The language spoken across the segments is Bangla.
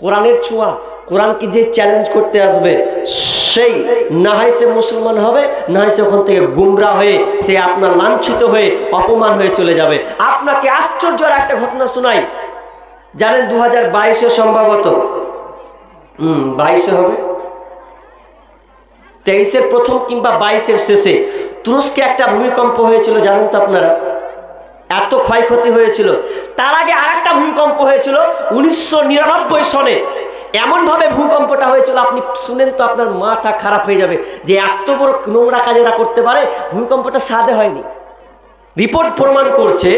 কোরআনের ছোঁয়া, কোরআনকে যে চ্যালেঞ্জ করতে আসবে সেই না হয় সে মুসলমান হবে, না হয় সে ওখান থেকে গুমরা হয়ে সে আপনার লাঞ্ছিত হয়ে অপমান হয়ে চলে যাবে। আপনাকে আশ্চর্যের একটা ঘটনা শোনাই। জানেন 2022-এ সম্ভবত 22-এ হবে, 23-এর প্রথম কিংবা 22-এর শেষে তুরস্কে একটা ভূমিকম্প হয়েছিল, জানেন তো আপনারা? এত ক্ষয়ক্ষতি হয়েছিল। তার আগে আরেকটা ভূমিকম্প হয়েছিল 1999 সনে। এমনভাবে ভূমিকম্পটা হয়েছিল, আপনি শুনেন তো আপনার মাথা খারাপ হয়ে যাবে যে এত বড় নোংরা কাজেরা করতে পারে। ভূমিকম্পটা সাদে হয়নি, রিপোর্ট প্রমাণ করছে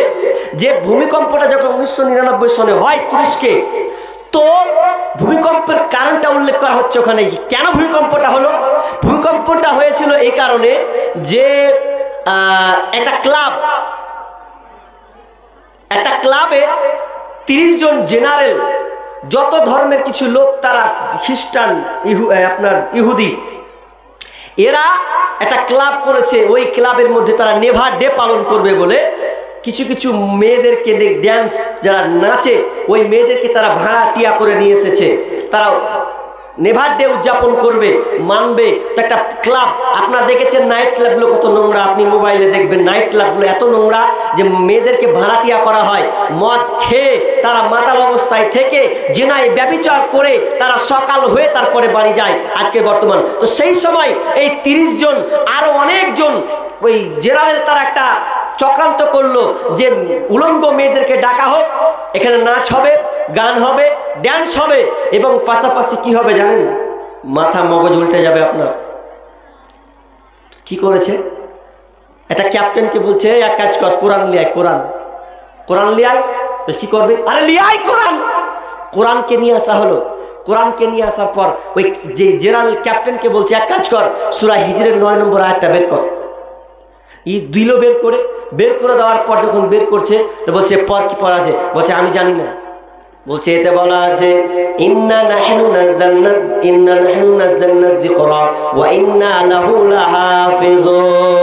যে ভূমিকম্পটা যখন 1999 সনে হয় তুরস্কে, তো ভূমিকম্পের কারণটা উল্লেখ করা হচ্ছে ওখানে। কেন ভূমিকম্পটা হলো? ভূমিকম্পটা হয়েছিল এই কারণে যে একটা ক্লাবে 30 জন জেনারেল, যত ধর্মের কিছু লোক, তারা খ্রিস্টান, আপনার ইহুদি, এরা একটা ক্লাব করেছে। ওই ক্লাবের মধ্যে তারা নেভার ডে পালন করবে বলে কিছু কিছু মেয়েদেরকে, ড্যান্স যারা নাচে ওই মেয়েদেরকে তারা ভাড়াটিয়া করে নিয়ে এসেছে। তারা নেভার ডে উদযাপন করবে, মানবে। তো একটা ক্লাব, আপনারা দেখেছেন নাইট ক্লাবগুলো কত নোংরা, আপনি মোবাইলে দেখবেন নাইট ক্লাবগুলো এত নোংরা যে মেয়েদেরকে ভাড়াটিয়া করা হয়। মদ খেয়ে তারা মাতাল অবস্থায় থেকে জেনায় ব্যভিচার করে তারা সকাল হয়ে তারপরে বাড়ি যায় আজকে বর্তমান। তো সেই সময় এই 30 জন আরো অনেকজন ওই জেনারেল তারা একটা চক্রান্ত করলো যে উলঙ্গ মেয়েদেরকে ডাকা হোক, এখানে নাচ হবে, গান হবে, ড্যান্স হবে, এবং পাশাপাশি কি হবে জানেন? মাথা মগজ উল্টে যাবে আপনার। কি করেছে? একটা ক্যাপ্টেনকে বলছে এক কাজ কর, কোরআন লিয়ায়, কোরআন লিয়ায়। কি করবে? আরে লিয়ায় কোরআন। কোরআনকে নিয়ে আসা হলো। কোরআনকে নিয়ে আসার পর ওই যে জেনারেল ক্যাপ্টেনকে বলছে এক কাজ কর, সূরা হিজরের 9 নম্বর আয়াতটা বের কর। দিল বের করে দেওয়ার পর যখন বের করছে তো বলছে পর কি পড়া আছে? বলছে আমি জানি না। বলছে এতে বলা আছে ইন্না নাহনু নাযালনা যিকরা ওয়া ইন্না লাহু লাহাফিজুন।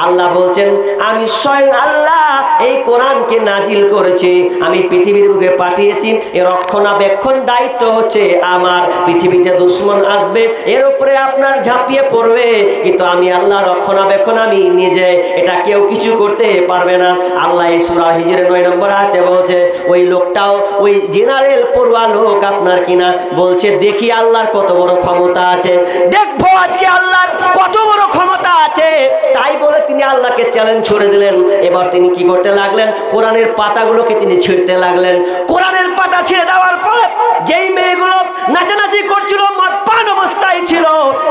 আল্লাহ বলছেন আমি স্বয়ং আল্লাহ এই কোরআনকে নাজিল করেছি, আমি পৃথিবীর বুকে পাঠিয়েছি, এর রক্ষণাবেক্ষণ দায়িত্ব হচ্ছে আমার। পৃথিবীতে দুশমন আসবে, এর উপরে আপনার ঝাঁপিয়ে পড়বে, কিন্তু আমি আল্লাহ রক্ষণাবেক্ষণ আমি নিজে, এটা কেউ কিছু করতে পারবে না। আল্লাহ এই সূরা হিজরের 9 নম্বর আয়াতে বলছে ওই লোকটাও ওই জেনারেল পড়ুয়া লোক আপনার কিনা, বলছে দেখি আল্লাহর কত বড় ক্ষমতা আছে, দেখবো আজকে আল্লাহর কত বড় ক্ষমতা আছে। তাই বলে তিনি আল্লাহকে চ্যালেঞ্জ ছুড়ে দিলেন। এবার তিনি কি করতে লাগলেন? কোরআনের পাতাগুলোকে তিনি ছিঁড়তে লাগলেন। কোরআনের পাতা ছিঁড়ে দেওয়ার পরে যেই মেয়েগুলো নাচানাচি করছিল, মদপান অবস্থায় ছিল,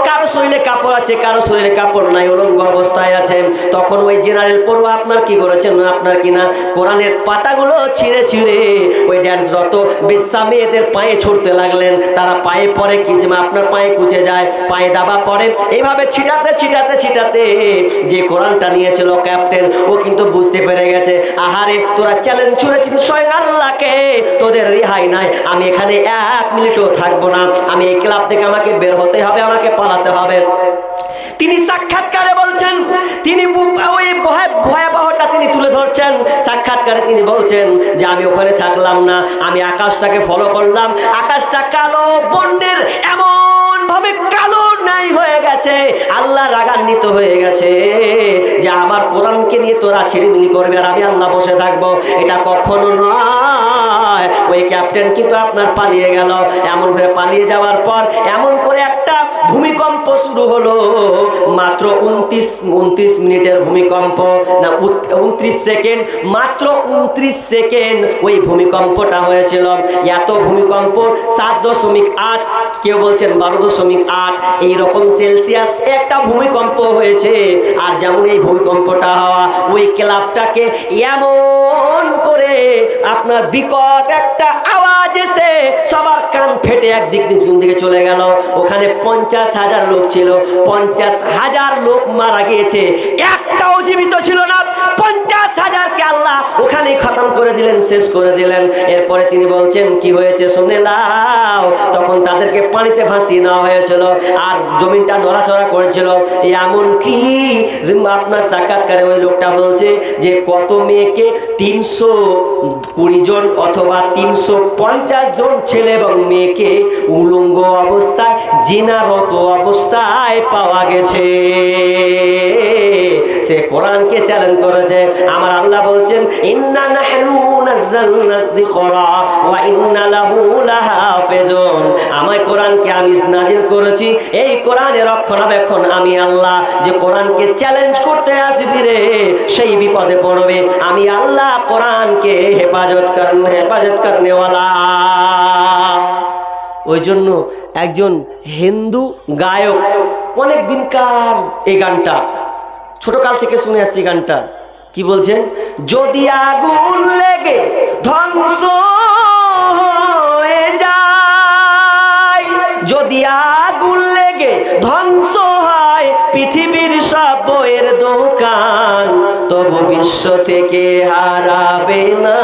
কারো শরীরে কাপড় আছে, কারো শরীরে কাপড় নাই, উলঙ্গ অবস্থায় আছে, তখন ওই জেনারেল পড়ুয়া আপনার কি করেছেন? আপনার কিনা কোরআনের পাতাগুলো ছিঁড়ে ছিঁড়ে ওই ড্যান্সরত বেশ্যা মেয়েদের পায়ে ছুটতে লাগলেন। তারা পায়ে পড়ে, কিছু আপনার পায়ে কুচে যায়, পায়ে দাবা পড়ে। এইভাবে ছিটাতে ছিটাতে ছিটাতে যে কোরআনটা নিয়েছিল ক্যাপ্টেন, ও কিন্তু বুঝতে পেরে গেছে আহারে তোরা চ্যালেঞ্জ ছুড়েছিস স্বয়ং আল্লাহকে, তোদের রেহাই নাই, আমি এখানে 1 মিনিটও থাকবো না, আমি এই ক্লাব থেকে আমাকে বের হতে হবে, আমাকে পালাতে হবে। তিনি সাক্ষাৎকারে বলছেন, তিনি ওই ভয়াবহটা তিনি তুলে ধরছেন। সাক্ষাৎকারে তিনি বলছেন যে আমি ওখানে থাকলাম না, আমি আকাশটাকে ফলো করলাম, আকাশটা কালো বন্যের এমন ভাবে কালো নাই হয়ে গেছে, আল্লাহ রাগান্বিত হয়ে গেছে যে আমার কোরআনকে নিয়ে তোরা ছিড়িমিড়ি করবে আর আমি আল্লাহ বসে থাকবো, এটা কখনো নয়। ওই ক্যাপ্টেন কিন্তু আপনার পালিয়ে গেল। এমন করে পালিয়ে যাওয়ার পর এমন করে একটা ভূমিকম্প শুরু হলো। মাত্র 29 মিনিটের ভূমিকম্প, না 29 সেকেন্ড, মাত্র 29 সেকেন্ড ওই ভূমিকম্পটা হয়েছিল। এত ভূমিকম্প 7.8, কেউ বলছেন 12.8 এইরকম সেলসিয়াস একটা ভূমিকম্প হয়েছে। আর যেমন এই ভূমিকম্পটা হওয়া, ওই ক্লাবটাকে এমন করে আপনার বিকট একটা আওয়াজ এসে সবার কান ফেটে একদিক দিকে চলে গেল। ওখানে 50,000 লোক ছিল, 50,000 লোক মারা গিয়েছে, একটাও জীবিত ছিল না। 50 50,000কে আল্লাহ ওখানেই খতম করে দিলেন, শেষ করে দিলেন। এরপরে তিনি বলছেন কি হয়েছে শুনে নাও। তখন তাদেরকে পানিতে ভাসিয়ে নেওয়া হয়েছিল আর জমিনটা নড়াচড়া করেছিল। এমন কি আপনার সাক্ষাৎকারে ওই লোকটা বলছে যে কত মেয়েকে 320 জন অথবা 350 জন ছেলে এবং মেয়েকে উলঙ্গ অবস্থায় জিনারত অবস্থায় পাওয়া গেছে। সে কোরআনকে চ্যালেঞ্জ করেছে। আমার আল্লাহ বলছেন ইন্না নাহনু নাযালনা যিকরা ওয়া ইন্না লাহু লাহাফিজুন। আমি কোরআনকে আমি নাজিল করেছি, এই কোরআনের রক্ষণাবেক্ষণ আমি আল্লাহ। যে কোরআনকে চ্যালেঞ্জ করতে আসবি রে সেই বিপদে পড়বে। আমি আল্লাহ কোরআনকে হেফাজত করনে ওয়ালা। ওই জন্য একজন হিন্দু গায়ক অনেক দিনকার এই গানটা ছোটকাল থেকে শুনে আসছি। গানটা কি বলছেন? যদি আগুন লেগে ধ্বংস হয়ে যায়, যদি আগুন লেগে ধ্বংস হয় পৃথিবীর সব বইয়ের দোকান, তবু বিশ্ব থেকে হারাবে না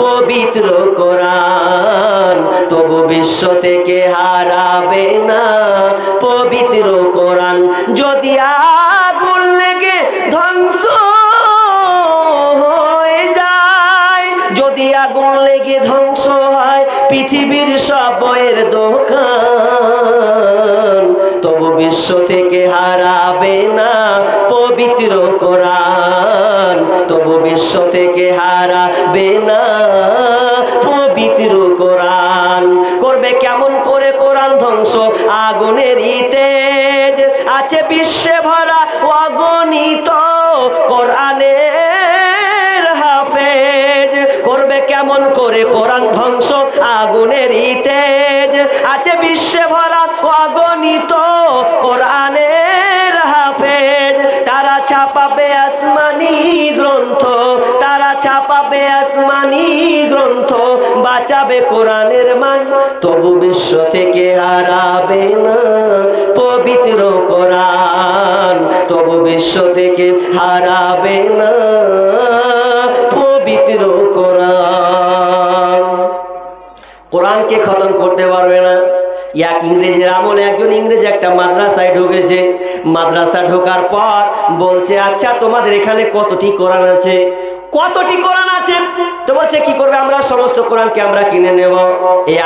পবিত্র কোরআন। তবু বিশ্ব থেকে হারাবে না পবিত্র কোরআন। যদি আগুন লেগে ধ্বংস হয়ে যায়, যদি আগুন লেগে ধ্বংস হয় পৃথিবীর সব বইয়ের দোকান, তবু বিশ্ব থেকে হারাবে না পবিত্র কোরআন। তবু বিশ্ব থেকে হারাবে না পবিত্র কোরআন। করবে কেমন করে কোরআন ধ্বংস? আগুনের তেজ আছে বিশ্বে ভরা অগণিত কোরআনের হাফেজ। করবে কেমন করে কোরআন ধ্বংস? আগুনের তেজ আছে বিশ্বে ভরা অগণিত কোরআনের হাফেজ। তারা ছাপাবে আসমানি গ্রন্থ, তারা ছাপাবে আসমানি গ্রন্থ, বাঁচাবে কোরআনের মান, তবু বিশ্ব থেকে হারাবে না পবিত্র কোরআন। তবু বিশ্ব থেকে হারাবে না পবিত্র কোরআন। কোরআনকে খতম করতে পারবে না। এক ইংরেজের আমলে একজন ইংরেজ একটা মাদ্রাসায় ঢুকেছে। মাদ্রাসা ঢোকার পর বলছে আচ্ছা তোমাদের এখানে কতটি কোরআন আছে? কতটি কোরআন আছে? তো বলছে কি করবে, আমরা সমস্ত কোরআনকে আমরা কিনে নেব। এই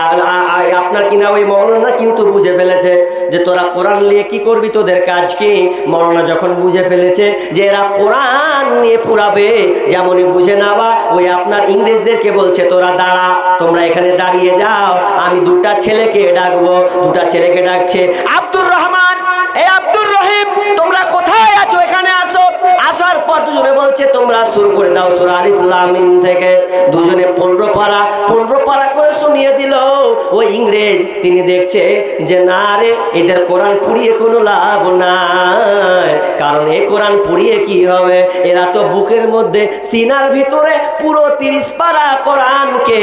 আপনার কিনা ওই মৌলানা কিন্তু বুঝে ফেলেছে যে তোরা কোরআন নিয়ে কি করবি, তোদের কাজ কি। মৌলানা যখন বুঝে ফেলেছে যে এরা কোরআন নিয়ে পুরাবে, যেমনই বুঝে নেওয়া, ওই আপনার ইংরেজদেরকে বলছে তোরা দাঁড়া, তোমরা এখানে দাঁড়িয়ে যাও, আমি দুটা ছেলেকে ডাকবো। দুটা ছেলেকে ডাকছে, আব্দুর রহমান, এই আব্দুর রহিম, তোমরা কোথায় আছো? এখানে আসো। আসার পর দুজনে বলছে তোমরা শুরু করে দাও সূরা আলিফ লাম মিম থেকে। দুজনে 15 পারা করে শুনিয়ে দিল। ওই ইংরেজ তিনি দেখছে যে না রে, এদের কোরআন পুড়িয়ে কোনো লাভ নাই, কারণ এই কোরআন পুড়িয়ে কি হবে, এরা তো বুকের মধ্যে সিনার ভিতরে পুরো 30 পারা কোরআনকে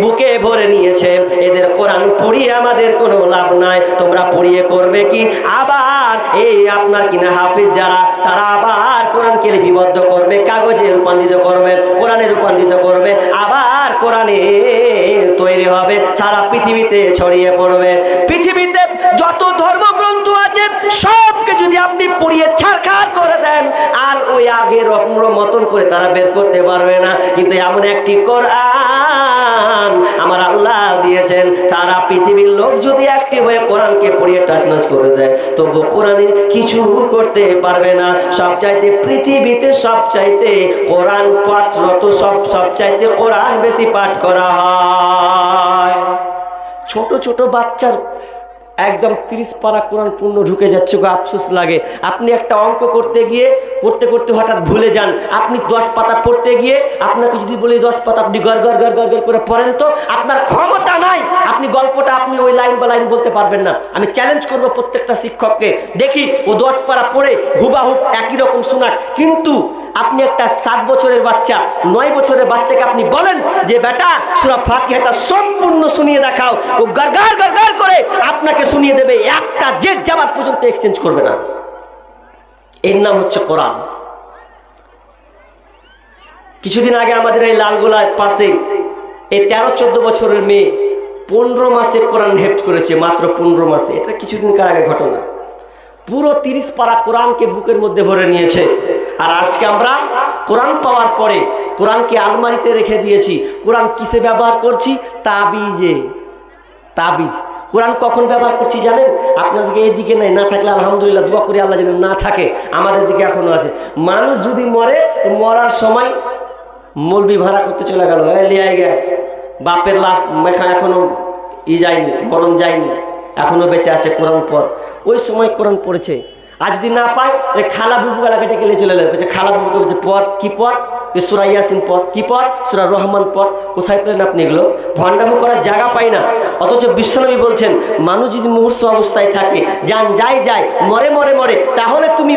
বুকে ভরে নিয়েছে। এদের কোরআন পুড়িয়ে আমাদের কোনো লাভ নাই, তোমরা পুড়িয়ে করবে কি? আবার এই আপনার কিনা হাফিজ যারা, তারা আবার কোরআনকে লিপিবদ্ধ করবে, কাগজে রূপান্তরিত করবে, কোরআনে রূপান্তরিত করবে, আবার কোরআনে তৈরি হবে, সারা পৃথিবীতে ছড়িয়ে পড়বে। পৃথিবীতে যত ধর্মগ্রন্থ আছে সবকে যদি আপনি পুড়িয়ে ছারখার করে দেন, আর ওই আগের মতন করে তারা বের করতে পারবে না। কিন্তু এমন একটি কোরআন আমার আল্লাহ দিয়েছেন, সারা পৃথিবীর লোক যদি একটি হয়ে কোরআনকে পড়িয়ে টাচনাচ করে দেয়, তবু কোরআনের কিছু করতে পারবে না। সবচাইতে পৃথিবীতে সবচাইতে কোরআন পাত্র তো সবচাইতে কোরআন বেশি পাঠ করা হয়। ছোট ছোট বাচ্চার একদম 30 পারা কোরআন পূর্ণ ঢুকে যাচ্ছে, আফসোস লাগে। আপনি একটা অঙ্ক করতে গিয়ে করতে করতে হঠাৎ ভুলে যান, আপনি 10 পাতা পড়তে গিয়ে আপনাকে যদি বলি 10 পাতা আপনি গড় করে পড়েন, তো আপনার ক্ষমতা নাই, আপনি গল্পটা আপনি ওই লাইন বা লাইন বলতে পারবেন না। আমি চ্যালেঞ্জ করব প্রত্যেকটা শিক্ষককে, দেখি ও 10 পারা পড়ে হুবাহুব একই রকম শোনাক। কিন্তু আপনি একটা 7 বছরের বাচ্চা, 9 বছরের বাচ্চাকে আপনি বলেন যে বেটা সূরা ফাতিহাটা সম্পূর্ণ শুনিয়ে দেখাও, ও গড় করে আপনাকে শুনিয়ে দেবে, একটা জেড জামাত পর্যন্ত এক্সচেঞ্জ করবে না। এর নাম হচ্ছে কোরআন। কিছুদিন আগে আমাদের এই লালগোলার পাশে এই 13-14 বছরের মেয়ে 15 মাসে কোরআন হেফজ করেছে, মাত্র 15 মাসে। এটা কিছুদিনকার আগে ঘটনা। পুরো 30 পারা কোরআনকে বুকের মধ্যে ভরে নিয়েছে। আর আজকে আমরা কোরআন পাওয়ার পরে কোরআনকে আলমারিতে রেখে দিয়েছি। কোরআন কিসে ব্যবহার করছি? তাবিজে। তাবিজ। কোরআন কখন ব্যবহার করছি জানেন? আপনাদেরকে এইদিকে নাই, না থাকলে আলহামদুলিল্লাহ দোয়া করি আল্লাহ যেন না থাকে, আমাদের দিকে এখনো আছে। মানুষ যদি মরে তো মরার সময় মলবি ভাড়া করতে চলে গেল, লিয়াই গে বাপের লাশ এখনো যায়নি, মরণ যায়নি, এখনো বেঁচে আছে, কোরআন পর। ওই সময় কোরআন পড়েছে। আর যদি না পায় খালা বুবু এলাকাটা গেলে চলে গেল, খালা বুবুকে বলছে পর কি পর, সূরা ইয়াসিন পর, কি পর, সূরা রহমান পর। কোথায় পেলেন আপনি এগুলো? ভণ্ডামি করার জায়গা পাই না। অথচ বিশ্বনবী বলছেন মানুষ যদি মুমূর্ষু অবস্থায় থাকে, যান যায় মরে মরে মরে, তাহলে তুমি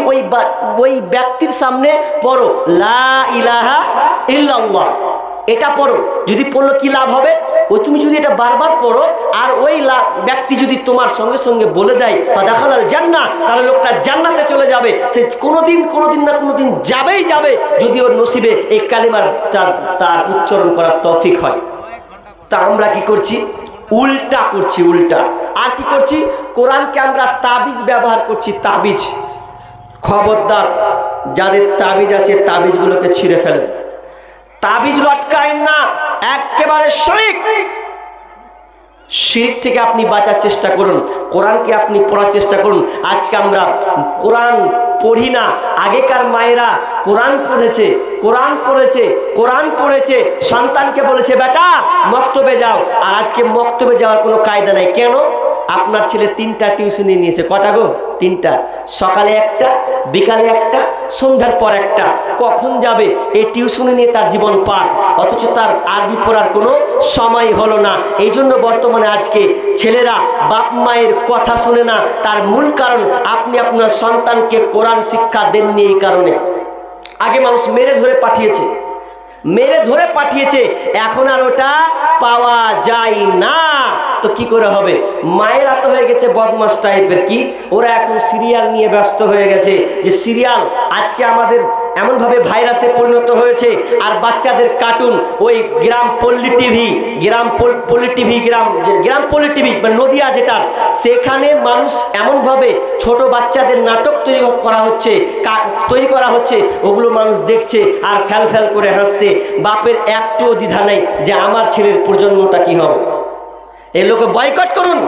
ওই ব্যক্তির সামনে পড়ো লা ইলাহা ইল্লাল্লাহ, এটা পড়ো। যদি পড়লো কি লাভ হবে? ওই তুমি যদি এটা বারবার পড়ো আর ওই ব্যক্তি যদি তোমার সঙ্গে সঙ্গে বলে দেয় ফাদাখালাল জান্নাহ, তাহলে লোকটা জান্নাতে চলে যাবে। সে কোনোদিন না কোনোদিন যাবে, যদি ওর নসিবে এই কালিমার তার উচ্চারণ করার তৌফিক হয়। তা আমরা কি করছি? উল্টা করছি, উল্টা। আর কি করছি? কোরআনকে আমরা তাবিজ ব্যবহার করছি। তাবিজ। খবরদার, যাদের তাবিজ আছে তাবিজগুলোকে ছিঁড়ে ফেলেন। তাবিজ লটকায়েন না, একেবারে শিরক থেকে আপনি বাঁচার চেষ্টা করুন। কোরআনকে আপনি পড়ার চেষ্টা করুন। আজকে আমরা কোরআন পড়ি না। আগেকার মায়েরা কোরআন পড়েছে, সন্তানকে বলেছে বেটা মক্তবে যাও। আর আজকে মক্তবে যাওয়ার কোনো কায়দা নাই। কেন? আপনার ছেলে 3টা টিউশনি নিয়েছে। কটা গো? 3টা। সকালে একটা, বিকালে একটা, সন্ধ্যার পর একটা। কখন যাবে এই টিউশনি নিয়ে তার জীবন পার, অথচ তার আরবি পড়ার কোনো সময় হলো না। এই জন্য বর্তমানে আজকে ছেলেরা বাপ মায়ের কথা শোনে না। তার মূল কারণ আপনি আপনার সন্তানকে কোরআন শিক্ষা দেননি। এই কারণে আগে মানুষ মেরে ধরে পাঠিয়েছে, এখন আর ওটা পাওয়া যায় না। তো কি করে হবে? মায়েরা তো হয়ে গেছে বদমাস টাইপের। কি ওরা এখন সিরিয়াল নিয়ে ব্যস্ত হয়ে গেছে, যে সিরিয়াল আজকে আমাদের এমনভাবে ভাইরাসে পরিণত হয়েছে। আর বাচ্চাদের কার্টুন, ওই গ্রাম পল্লী টিভি মানে নদিয়া যেটা, সেখানে মানুষ এমনভাবে ছোট বাচ্চাদের নাটক তৈরি করা হচ্ছে, ওগুলো মানুষ দেখছে আর ফ্যাল করে হাসছে। বাপের একটুও দ্বিধা নেই যে আমার ছেলের প্রজন্মটা কি হবে। এই লোকে বয়কট করুন,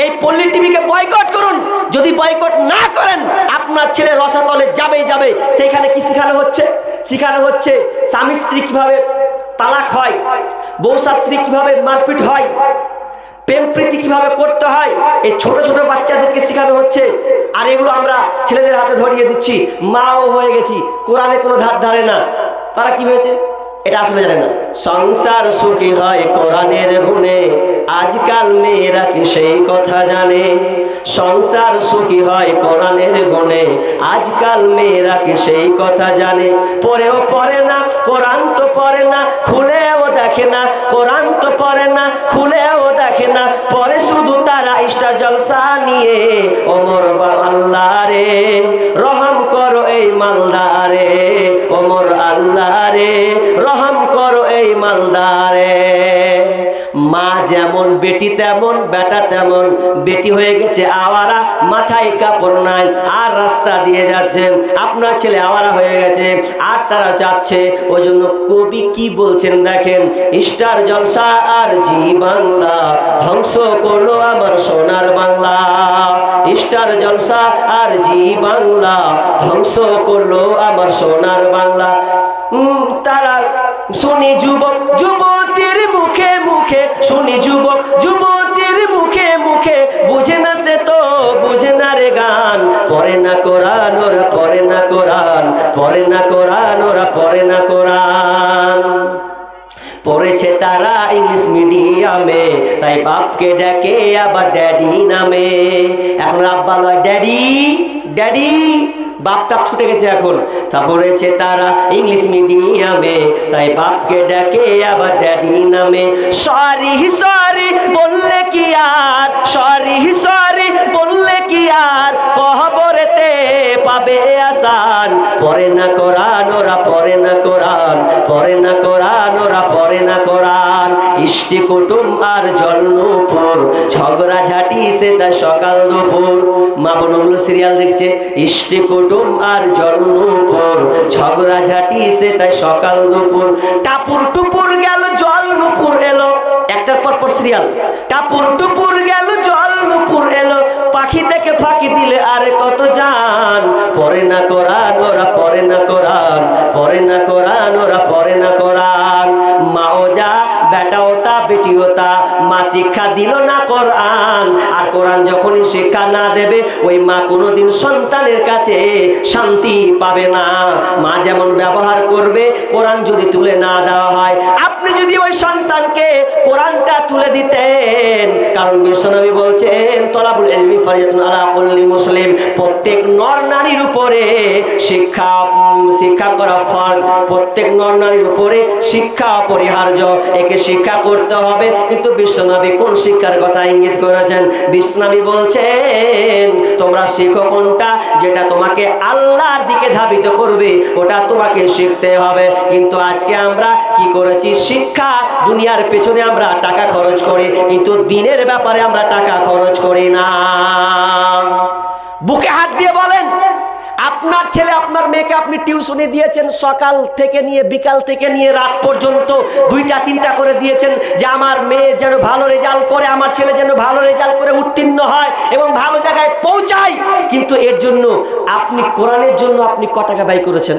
এই পল্লী টিভিকে বয়কট করুন। যদি বয়কট না করেন আপনার ছেলে রসাতলে যাবে। সেখানে কি শেখানো হচ্ছে? স্বামী স্ত্রী কিভাবে তালাক হয়, বউ শাশুড়ি কিভাবে মারপিট হয়, প্রেম প্রীতি কিভাবে করতে হয়, এই ছোট ছোট বাচ্চাদেরকে শেখানো হচ্ছে। আর এগুলো আমরা ছেলেদের হাতে ধরিয়ে দিচ্ছি। মাও হয়ে গেছি, কোরআনে কোনো ধারে না। তারা কি হয়েছে এটা আসলে জানে না। সংসার সুখী হয় কোরআনের গুণে, আজকাল মেয়েরা কি সেই কথা জানে? সংসার সুখী হয় কোরআনের গুণে, আজকাল মেয়েরা কি সেই কথা জানে? পড়েও পড়ে না, কোরআন তো পড়ে না, খুলেও দেখে না। কোরআন তো পড়ে না, খুলেও দেখে না, পড়ে শুধু তারা স্টার জলসা নিয়ে। ওমর আল্লাহ রে রহম করো এই মালদারে, ওমর আল্লাহ রে রহম করো এই মালদারে। মা যেমন বেটি তেমন, বেটা তেমন। বেটি হয়ে গেছে আওয়ারা, মাথায় কাপড় নাই, আর রাস্তা দিয়ে যাচ্ছে। আপনার ছেলে আওয়ারা হয়ে গেছে আর তারা যাচ্ছে। ওই জন্য কবি কি বলছেন দেখেন, স্টার জলসা আর জি বাংলা ধ্বংস করলো আমার সোনার বাংলা। স্টার জলসা আর জি বাংলা ধ্বংস করলো আমার সোনার বাংলা। তারা শুনি যুবক যুবতীর মুখে মুখে, শুনি যুবক যুবতীর মুখে মুখে, বুঝে না সে তো বুঝে না রে গান। পড়ে না কোরআন ওরা, পড়ে না কোরআন, পড়ে না কোরআন ওরা, পড়ে না কোরআন। পড়েছে তারা ইংলিশ মিডিয়ামে, তাই বাপকে ডাকে আবার ড্যাডি নামে। এখন আব্বা লয় ড্যাডি, বাপটা ছুটে গেছে এখন। তা পড়েছে তারা ইংলিশ মিডিয়ামে, তাই বাপকে ডাকে আবার ড্যাডি নামে। সরি বললে কি আর, সরি বললে কি আর, কবরেতে পাবে আসান। পড়ে না কোরআন ওরা, পড়ে না কোরআন, পড়ে না কোরআন ওরা, পড়ে না কোরআন। ইষ্টি কুটুম আর জন্মপুর, ঝগড়া ঝাঁটি সে তা সকাল দুপুর। মা বোনগুলো সিরিয়াল দেখছে, ইষ্টি কুটুম আর জন্মপুর, ঝগড়া ঝাঁটি সে তাই সকাল দুপুর। টাপুর টুপুর গেল জল নুপুর এলো, একটার পর পর সিরিয়াল। টাপুর টুপুর গেল জল নুপুর এলো, পাখি দেখে ফাঁকি দিলে আরে কত জান। পড়ে না কোরআন ওরা, পড়ে না কোরআন, পড়ে না কোরআন ওরা, পড়ে না কোরআন। মাও যা বেটাও তা বেটিও তা, মা শিক্ষা দিল না কোরআন। আর কোরআন যখনই শিক্ষা না দেবে, ওই মা কোনোদিন সন্তানের কাছে শান্তি পাবে না। মা যেমন ব্যবহার করবে, কোরআন যদি তুলে না দেওয়া হয়, আপনি যদি ওই সন্তানকে কোরআনটা তুলে দিতেন, কারণ বিশ্বনবী বলছেন তলাবুল ইলমি ফারিয়াতুন আলা কুল্লি মুসলিম, প্রত্যেক নর নারীর উপরে শিক্ষা করা ফরজ, প্রত্যেক নর নারীর উপরে শিক্ষা অপরিহার্য, একে শিক্ষা করতে হবে। কিন্তু বিশ্বনবী কোন শিক্ষার কথা ইঙ্গিত করেছেন? বিশ্বনবী বলছেন তোমরা শিখো কোনটা, যেটা তোমাকে আল্লাহর দিকে ধাবিত করবে, ওটা তোমাকে শিখতে হবে। কিন্তু আজকে আমরা কি করেছি? শিক্ষা দুনিয়ার পেছনে আমরা টাকা খরচ করি, কিন্তু দিনের ব্যাপারে আমরা টাকা খরচ করি না। বুকে হাত দিয়ে বলেন, আপনার ছেলে আপনার মেয়েকে আপনি টিউশনে দিয়েছেন, সকাল থেকে নিয়ে বিকাল থেকে নিয়ে রাত পর্যন্ত 2টা-3টা করে দিয়েছেন, যে আমার মেয়ে যেন ভালো রেজাল্ট করে, আমার ছেলে যেন ভালো রেজাল্ট করে উত্তীর্ণ হয় এবং ভালো জায়গায় পৌঁছায়। কিন্তু এর জন্য আপনি কোরআনের জন্য আপনি ক টাকা ব্যয় করেছেন?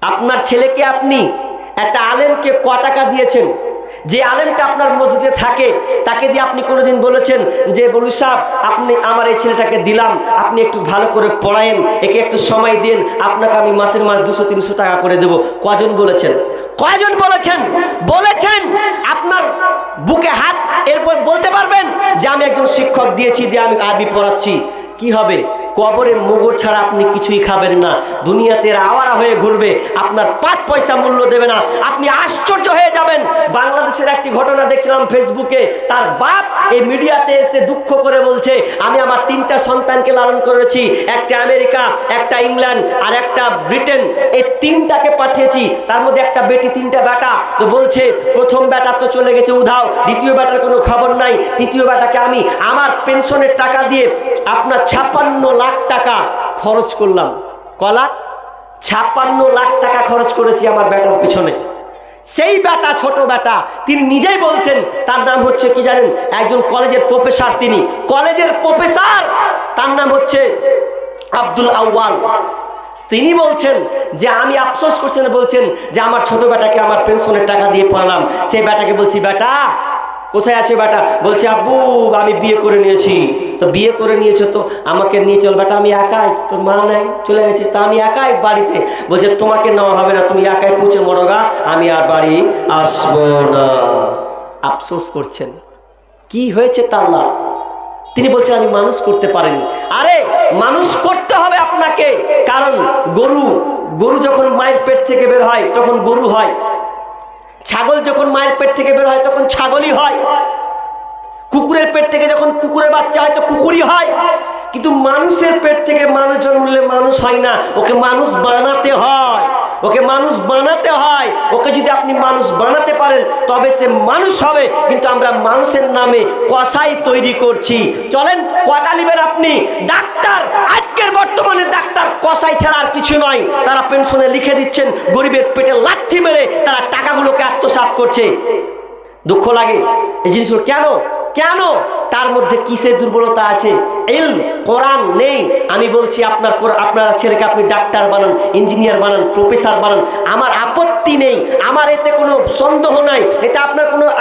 আপনার ছেলেকে আপনি একটা আলেমকে ক টাকা দিয়েছেন? যে আলেমটা আপনার মসজিদে থাকে, তাকে দিয়ে আপনি কোনোদিন বলেছেন যে বলু সাহেব, আপনি আমার এই ছেলেটাকে দিলাম, আপনি একটু ভালো করে পড়ায়েন, একে একটু সময় দিন, আপনাকে আমি মাসের মাস 200-300 টাকা করে দেব? কজন বলেছেন? কয়জন বলেছেন? বলেছেন? আপনার বুকে হাত এরপর বলতে পারবেন যে আমি একজন শিক্ষক দিয়েছি, দিয়ে আমি আরবি পড়াচ্ছি? কি হবে? কবরে মুগুর ছাড়া আপনি কিছুই খাবেন না, দুনিয়াতে আওয়ারা হয়ে ঘুরবে, আপনার 5 পয়সা মূল্য দেবে না। আপনি আশ্চর্য হয়ে যাবেন। বাংলাদেশের একটি ঘটনা দেখছিলাম ফেসবুকে, তার বাপ এই মিডিয়াতে এসে দুঃখ করে বলছে, আমি আমার 3টা সন্তানকে লালন করেছি, একটা আমেরিকা, একটা ইংল্যান্ড আর একটা ব্রিটেন, এই 3টাকে পাঠিয়েছি, তার মধ্যে একটা বেটি 3টা বেটা। তো বলছে প্রথম বেটা তো চলে গেছে উধাও, দ্বিতীয় বেটার কোনো খবর নাই, তৃতীয় বেটাকে আমি আমার পেনশনের টাকা দিয়ে আপনার 56 লাখ টাকা খরচ করলাম। ক লাখ? 56 লাখ টাকা খরচ করেছি আমার বেটার পিছনে। সেই বেটা, ছোট বেটা, তিনি নিজেই বলছেন, তার নাম হচ্ছে কি জানেন? একজন কলেজের প্রফেসর, তিনি কলেজের প্রফেসর, তার নাম হচ্ছে আব্দুল আউয়াল। তিনি বলছেন যে আমি আফসোস করছেন, বলছেন যে আমার ছোট বেটাকে আমার পেনশনের টাকা দিয়ে পড়ালাম। সেই বেটাকে বলছি, বেটা কোথায় আছে বেটা? বলছে আব্বু আমি বিয়ে করে নিয়েছি। তো বিয়ে করে নিয়েছো তো আমাকে নিয়ে চল বেটা, আমি একাই, তোর মা নাই, চলে গেছে, তা আমি একাই বাড়িতে। বলছে তোমাকে নেওয়া হবে না, তুমি একাই পুছে মরোগা, আমি আর বাড়ি আসবো না। আফসোস করছেন। কি হয়েছে তার লাভ? তিনি বলছেন আমি মানুষ করতে পারিনি। আরে মানুষ করতে হবে আপনাকে, কারণ গরু যখন মায়ের পেট থেকে বের হয় তখন গরু হয়, ছাগল যখন মায়ের পেট থেকে বের হয় তখন ছাগলই হয়, কুকুরের পেট থেকে যখন কুকুরের বাচ্চা হয় তো কুকুরই হয়। কিন্তু মানুষের পেট থেকে মানুষ জন্ম নিলে মানুষ হয় না, ওকে মানুষ বানাতে হয়, ওকে মানুষ বানাতে হয়। ওকে যদি আপনি মানুষ বানাতে পারেন তবে সে মানুষ হবে। কিন্তু আমরা মানুষের নামে কসাই তৈরি করছি। চলেন কটা নেবেন আপনি? ডাক্তার, আজকের বর্তমানে ডাক্তার কসাই ছাড়া আর কিছু নয়। তারা পেনশনে লিখে দিচ্ছেন, গরিবের পেটে লাথি মেরে তারা টাকাগুলোকে আত্মসাৎ করছে। দুঃখ লাগে এই জিনিসগুলো। কেন? তার মধ্যে কিসের দুর্বলতা আছে? ইলম, কোরআন নেই। আমি বলছি আপনার ছেলেকে আপনি ডাক্তার বানান, ইঞ্জিনিয়ার বানান, প্রফেসর বানান, আমার আপত্তি নেই, আমার এতে কোনো সন্দেহ নাই, এটা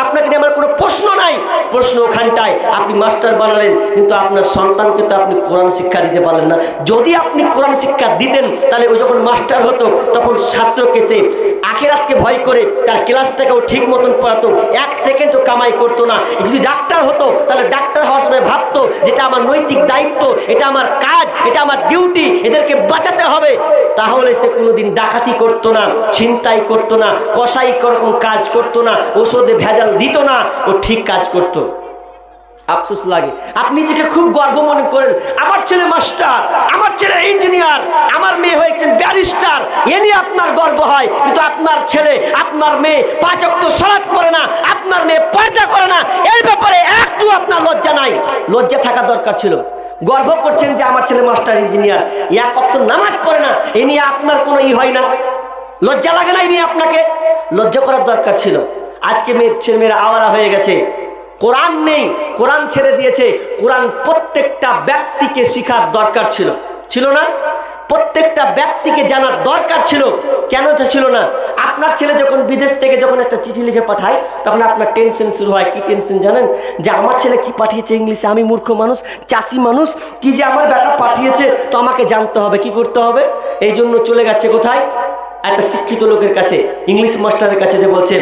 আপনাকে নিয়ে আমার কোনো প্রশ্ন নাই। প্রশ্ন ওখানটায় আপনি মাস্টার বানালেন, কিন্তু আপনার সন্তানকে তো আপনি কোরআন শিক্ষা দিতে পারলেন না। যদি আপনি কোরআন শিক্ষা দিতেন তাহলে ও যখন মাস্টার হতো তখন ছাত্রকে সে আখিরাতকে ভয় করে তার ক্লাসটাকেও ঠিক মতন পড়াতো, 1 সেকেন্ডও কামাই করতো না। যদি ডাক্তার হতো তাহলে ডাক্তার হওয়ার সময় ভাবতো যেটা আমার নৈতিক দায়িত্ব, এটা আমার কাজ, এটা আমার ডিউটি, এদেরকে বাঁচাতে হবে। তাহলে সে কোনোদিন ডাকাতি করতো না, ছিনতাই করতো না, কসাই রকম কাজ করতো না, ওষুধে ভেজাল দিত না, ও ঠিক কাজ করতো। আফসোস লাগে। আপনি নিজেকে খুব গর্ব মনে করেন, আমার ছেলে মাস্টার, আমার ছেলে ইঞ্জিনিয়ার, আমার মেয়ে হয়েছেন ব্যারিস্টার, এ নিয়ে আপনার গর্ব হয়। কিন্তু আপনার ছেলে, আপনার মেয়ে 5 ওয়াক্ত সালাত পড়ে না, আপনার মেয়ে পর্দা করে না, এই ব্যাপারে একটু আপনার লজ্জা নাই। লজ্জা থাকা দরকার ছিল। গর্ব করছেন যে আমার ছেলে মাস্টার ইঞ্জিনিয়ার, 1 ওয়াক্ত নামাজ পড়ে না, এ নিয়ে আপনার কোনো হয় না? লজ্জা লাগে না? এই নিয়ে আপনাকে লজ্জা করার দরকার ছিল। আজকে ছেলেমেয়েরা আওয়ারা হয়ে গেছে, কোরআন নেই, কোরআন ছেড়ে দিয়েছে। কোরআন প্রত্যেকটা ব্যক্তিকে শেখার দরকার ছিল, ছিল না? প্রত্যেকটা ব্যক্তিকে জানার দরকার ছিল। কেন ছিল না? আপনার ছেলে যখন বিদেশ থেকে যখন একটা চিঠি লিখে পাঠায়, তখন আপনার টেনশন শুরু হয়। কি টেনশন জানেন? যে আমার ছেলে কি পাঠিয়েছে ইংলিশে, আমি মূর্খ মানুষ, চাষি মানুষ, কি যে আমার বেটা পাঠিয়েছে, তো আমাকে জানতে হবে, কি করতে হবে। এই জন্য চলে যাচ্ছে কোথায়? একটা শিক্ষিত লোকের কাছে, ইংলিশ মাস্টারের কাছে, যে বলছে,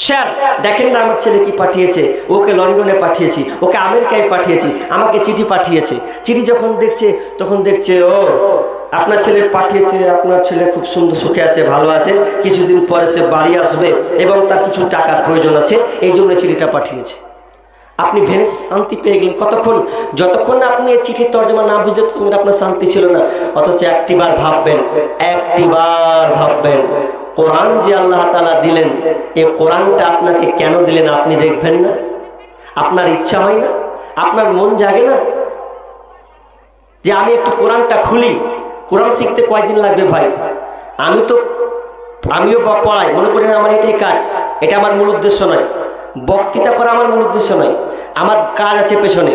স্যার দেখেন না আমার ছেলে কি পাঠিয়েছে, ওকে লন্ডনে পাঠিয়েছি, ওকে আমেরিকায় পাঠিয়েছি, আমাকে চিঠি পাঠিয়েছে। চিঠি যখন দেখছে, তখন দেখছে ও আপনার ছেলে পাঠিয়েছে, আপনার ছেলে খুব সুন্দর সুখে আছে, ভালো আছে, কিছুদিন পরে সে বাড়ি আসবে এবং তার কিছু টাকার প্রয়োজন আছে, এই জন্য চিঠিটা পাঠিয়েছে। আপনি ভেনে শান্তি পেয়ে গেলেন কতক্ষণ? যতক্ষণ না আপনি এই চিঠির তর্জমা না বুঝতে, ততক্ষণ আপনার শান্তি ছিল না। অথচ একটিবার ভাববেন কোরআন যে আল্লাহ তাআলা দিলেন, এই কোরআনটা আপনাকে কেন দিলেন আপনি দেখবেন না? আপনার ইচ্ছা হয় না? আপনার মন জাগে না যে আমি একটু কোরআনটা খুলি? কোরআন শিখতে কয়দিন লাগবে ভাই? আমিও পড়াই, মনে করি আমার এটাই কাজ, এটা আমার মূল উদ্দেশ্য নয়। বক্তৃতা করা আমার মূল উদ্দেশ্য নয়, আমার কাজ আছে পেছনে।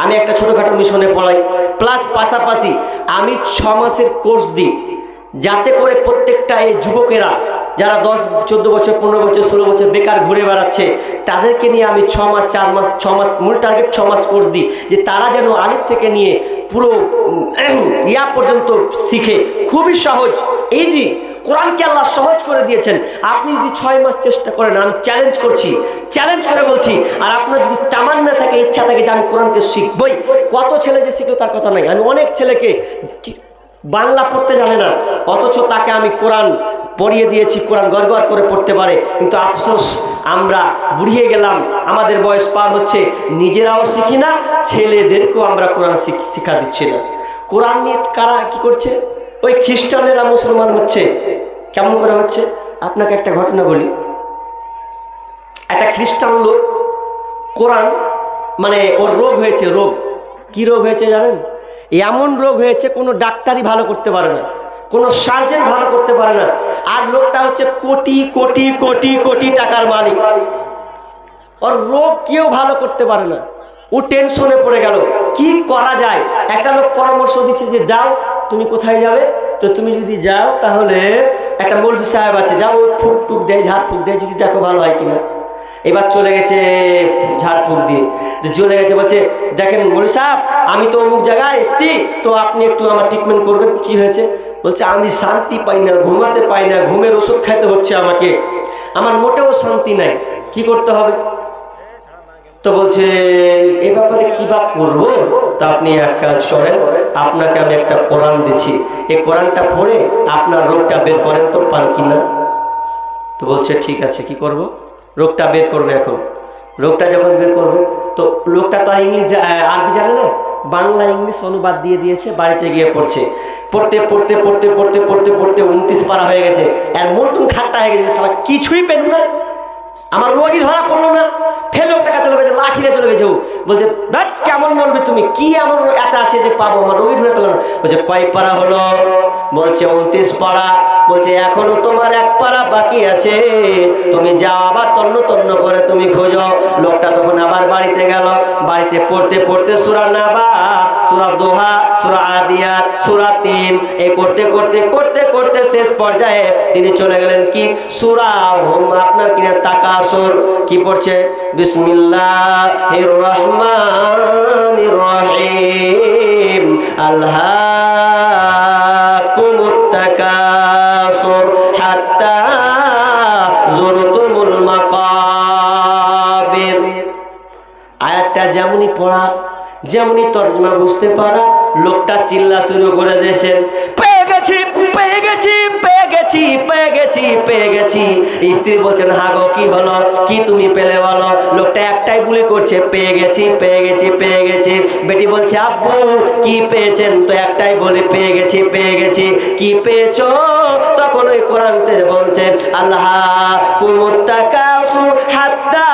আমি একটা ছোটোখাটো মিশনে পড়াই, প্লাস পাশাপাশি আমি 6 মাসের কোর্স দিই, যাতে করে প্রত্যেকটা এই যুবকেরা যারা 10, 14 বছর, 15 বছর, 16 বছর বেকার ঘুরে বেড়াচ্ছে, তাদেরকে নিয়ে আমি 6 মাস, 4 মাস, 6 মাস, মূল টার্গেট 6 মাস কোর্স দিই, যে তারা যেন আলিফ থেকে নিয়ে পুরো ইয়া পর্যন্ত শিখে। খুবই সহজ, ইজি। কোরআনকে আল্লাহ সহজ করে দিয়েছেন। আপনি যদি 6 মাস চেষ্টা করেন, আমি চ্যালেঞ্জ করে বলছি, আর আপনার যদি তামান্না থাকে, ইচ্ছা থাকে যে আমি কোরআনকে শিখবই, কত ছেলে যে শিখলো তার কথা নাই। আমি অনেক ছেলেকে বাংলা পড়তে জানে না, অথচ তাকে আমি কোরআন পড়িয়ে দিয়েছি, কোরআন গড়গড় করে পড়তে পারে। কিন্তু আফসোস, আমরা বুড়িয়ে গেলাম, আমাদের বয়স পার হচ্ছে, নিজেরাও শিখি না, ছেলেদেরকেও আমরা কোরআন শিক্ষা দিচ্ছি না। কোরআন নিয়ে কারা কি করছে? ওই খ্রিস্টানেরা মুসলমান হচ্ছে। কেমন করে হচ্ছে? আপনাকে একটা ঘটনা বলি। একটা খ্রিস্টান লোক কোরআন, মানে ওর রোগ হয়েছে, কি রোগ হয়েছে জানেন? এমন রোগ হয়েছে কোনো ডাক্তারই ভালো করতে পারে না, কোনো সার্জন ভালো করতে পারে না। আর লোকটা হচ্ছে কোটি কোটি কোটি কোটি টাকার মালিক, ওর রোগ কেউ ভালো করতে পারে না। ও টেনশনে পড়ে গেল, কি করা যায়? একটা লোক পরামর্শ দিচ্ছে যে যাও, তুমি কোথায় যাবে? তো তুমি যদি যাও তাহলে একটা মৌলভী সাহেব আছে, যাও, ও ফুক টুক দেয়, ঝাড় ফুক দেয়, যদি দেখো ভালো হয় কিনা। এবার চলে গেছে ঝাড় ফুক দিয়ে, চলে গেছে, বলছে দেখেন মৌলভী সাহেব, আমি তো অমুক জায়গায় এসছি, তো আপনি একটু আমার ট্রিটমেন্ট করবেন। কি হয়েছে? বলছে আমি শান্তি পাই না, ঘুমাতে পাই না, ঘুমের ওষুধ খাইতে হচ্ছে আমাকে, আমার মোটেও শান্তি নাই, কি করতে হবে? তো বলছে এ ব্যাপারে কি বা করবো? তা আপনি এক কাজ করেন, আপনাকে আমি একটা কোরআন দিচ্ছি, এই কোরআনটা পড়ে আপনার রোগটা বের করেন তো, পান কিনা। তো বলছে ঠিক আছে, কি করব? রোগটা বের করবে। এখন রোগটা যখন বের করবে, তো লোকটা তো আরবি জানে না, বাংলা ইংলিশ অনুবাদ দিয়ে দিয়েছে, বাড়িতে গিয়ে পড়ছে। পড়তে 29 পারা হয়ে গেছে, আর মনটুন খাট্টা হয়ে গেছে, সারা কিছুই পেল না, আমার রোগী ধরা পড়লো না। ফেলে টাকা চলে গেছে, লাঠিরে চলে গেছে। ও বলছে দেখ কেমন বলবে তুমি, কি এমন এত আছে যে পাবো, আমার রোগী ধরে পেল না। বলছে কয় পারা হলো? বলছে 29 পারা। বলছে এখনো তোমার 1 পারা বাকি আছে, তুমি যাও আবার তন্ন করে তুমি খোঁজো। লোকটা তখন আবার বাড়িতে গেল, বাড়িতে পড়তে সূরা নাবা, সূরা দোহা, সূরা আদিয়াত, সূরা 3, এই করতে শেষ পর্যায়ে তিনি চলে গেলেন কি সূরা আপনার কিনা তাকাসুর। কি পড়ছে? বিসমিল্লাহির রহমানির রহিম, আলহাকুমুত তাকাসুর হাত্তা যুরতুমুল মাকাবির। আয়াতটা যেমনই পড়া, যেমনই তর্জমা বুঝতে পারা, লোকটা চিল্লা শুরু করে দিয়েছেন, পেয়ে গেছি, গেছি পেয়ে গেছি পেয়ে গেছি। স্ত্রী বলছেন হ্যাঁ গো কি হলো, কি তুমি পেলে বলো। লোকটা একটাই গুলি করছে পেয়ে গেছি পেয়ে গেছি পেয়ে গেছি। বেটি বলছে আব্বু কি পেয়েছেন, তো একটাই বলে পেয়ে গেছি পেয়ে গেছি। কি পেয়েছো? তখন ওই কোরআন থেকে বলছে আল্লাহ কুমুত্তাকাসু হাত্তা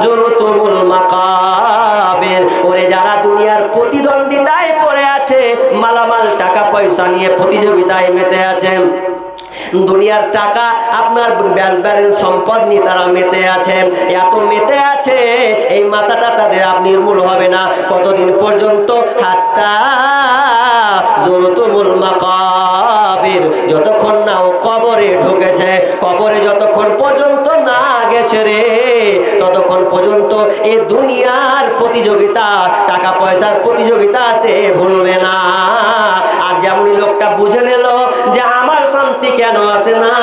জুরতুমুল মাকাবির। ওরে যারা দুনিয়ার প্রতিদ্বন্দ্বিতায় পড়ে আছে, মালামাল টাকা পয়সা নিয়ে প্রতিযোগিতায় মেতে আছে, দুনিয়ার টাকা আপনার ব্যাংক সম্পদ নিয়ে তারা মেতে আছে, এত মেতে আছে এই মাথাটা তাদের আর নির্মূল হবে না কতদিন পর্যন্ত? হাত্তা জুরতুমুল মাকাবির, যতক্ষণ না ও কবরে ঢুকেছে। কবরে যতক্ষণ পর্যন্ত না গেছে রে, ততক্ষণ পর্যন্ত এই দুনিয়ার প্রতিযোগিতা, টাকা পয়সার প্রতিযোগিতা সে ভুলবে না। আর যেমনই লোকটা বুঝে নিল যে আমার শান্তি কেন আসে না,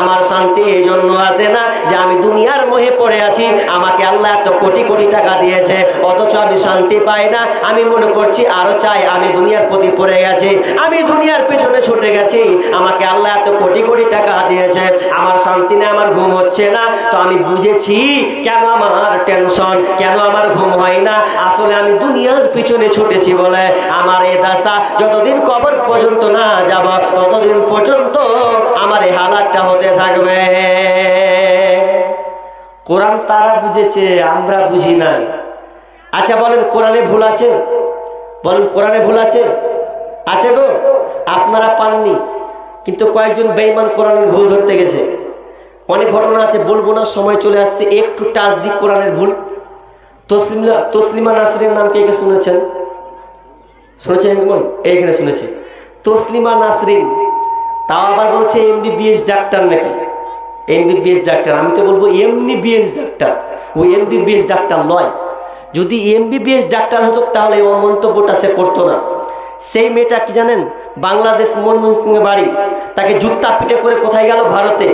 আমার শান্তি এই জন্য আসে না যে আমি দুনিয়ার মোহে পড়ে আছি, আমাকে আল্লাহ এত কোটি কোটি টাকা দিয়েছে অথচ আমি শান্তি পাই না। আমি মনে করছি আরো চাই, আমি দুনিয়ার প্রতি পড়ে গেছি, আমি দুনিয়ার পেছনে ছুটে গেছি, আমাকে আল্লাহ এত কোটি কোটি টাকা দিয়েছে, আমার শান্তি না, আমার ঘুম হচ্ছে না। তো আমি বুঝেছি কেন আমার টেনশন, কেন আমার ঘুম হয় না, আসলে আমি দুনিয়ার পিছনে ছুটেছি বলে আমার এই দশা। যতদিন কবর পর্যন্ত না যাব ততদিন পর্যন্ত আমার এই হালাতটা হতে থাকবে। কোরআন তারা বুঝেছে, আমরা বুঝি নাই। আচ্ছা বলেন কোরআনে ভুল আছে? বলেন কোরআনে ভুল আছে? আছে গো, আপনারা পাননি, কিন্তু কয়েকজন বেঈমান কোরআনের ভুল ধরতে গেছে। অনেক ঘটনা আছে, বলবো না, সময় চলে আসছে। একটু টাচ দিক কোরআনের ভুল। তসলিমা নাসরিনের নাম কে কে শুনেছেন? শুনেছেন? এইখানে শুনেছে তসলিমা নাসরিন, তাও আবার বলছে এমবিবিএস ডাক্তার নাকি, এমবিবিএস ডাক্তার। আমি তো বলবো এমবিবিএস ডাক্তার, ওই এমবিবিএস ডাক্তার নয়। যদি এমবিবিএস ডাক্তার হতো তাহলে এই মন্তব্যটা সে করতো না। সেই মেয়েটা কি জানেন, বাংলাদেশ মনমোহন সিংয়ের বাড়ি, তাকে জুতা পিটে করে কোথায় গেল? ভারতে।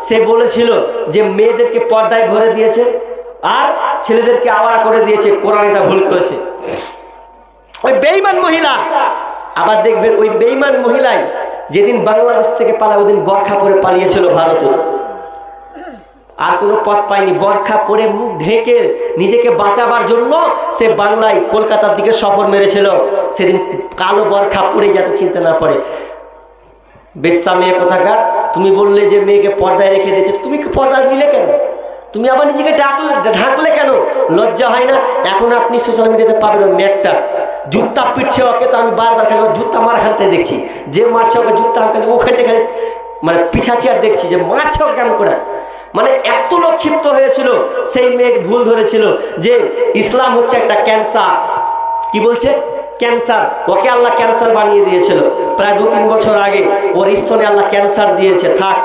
সে বলেছিল যে মেয়েদেরকে পর্দায় ভরে দিয়েছে আর ছেলেদেরকে আওয়ারা করে দিয়েছে, কোরআন এটা ভুল করেছে। ওই বেঈমান মহিলা, আবার দেখবেন ওই বেঈমান মহিলাই যেদিন বাংলাদেশ থেকে পালায় ওদিন বরখা পরে পালিয়েছিল ভারতে। আর কোনো পথ পায়নি, বরখা পরে মুখ ঢেকে নিজেকে বাঁচাবার জন্য সে বাংলায় কলকাতার দিকে সফর মেরেছিল। সেদিন কালো বরখা পরে যাতে চিনতে না পড়ে। বেশ্যা মেয়ে কোথাকার, তুমি বললে যে মেয়েকে পর্দায় রেখে দিয়েছে, তুমি কি পর্দা দিলে কেন? তুমি আবার নিজেকে ঢাকলে কেন? লজ্জা হয় না? এখন আপনি সোশ্যাল মিডিয়াতে পাবেন ওই মেয়েটা জুতা পিটছে ওকে, তো আমি বারবার খালি জুতা মার খানটাই দেখছি, যে মারছে ওকে জুতা খালি ওখানটা খালি মানে পিছাচ্ছি আর দেখছি যে মারছে ওকে কেমন করে। মানে এত লোক ক্ষিপ্ত হয়েছিল, সেই মেয়ে ভুল ধরেছিল যে ইসলাম হচ্ছে একটা ক্যান্সার। কি বলছে? ক্যান্সার। ওকে আল্লাহ ক্যান্সার বানিয়ে দিয়েছিল প্রায় 2-3 বছর আগে, ওর স্তনে আল্লাহ ক্যান্সার দিয়েছে। থাক,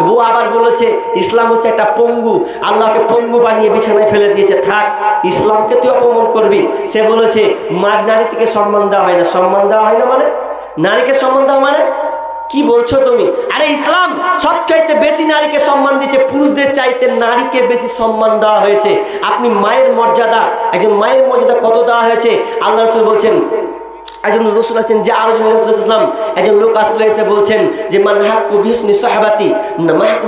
ও আবার বলেছে ইসলাম হচ্ছে একটা পঙ্গু, আল্লাহকে পঙ্গু বানিয়ে বিছানায় ফেলে দিয়েছে। থাক, ইসলামকে তুই অপমান করবি। সে বলেছে নারী থেকে সম্মান দেওয়া হয় না। সম্মান দেওয়া হয় না মানে? নারীকে সম্মান দেওয়া মানে কি বলছো তুমি? আরে ইসলাম সবচাইতে বেশি নারীকে সম্মান দিয়েছে, পুরুষদের চাইতে নারীকে বেশি সম্মান দেওয়া হয়েছে। আপনি মায়ের মর্যাদা, একজন মায়ের মর্যাদা কত দেওয়া হয়েছে আল্লাহ রাসূল বলছেন। একজন রসুল আছেন যে আরো জন রাসূলুল্লাহ, একজন লোক আসলে এসে বলছেন যে মান হাক্কু বিহসনি সাহাবাতি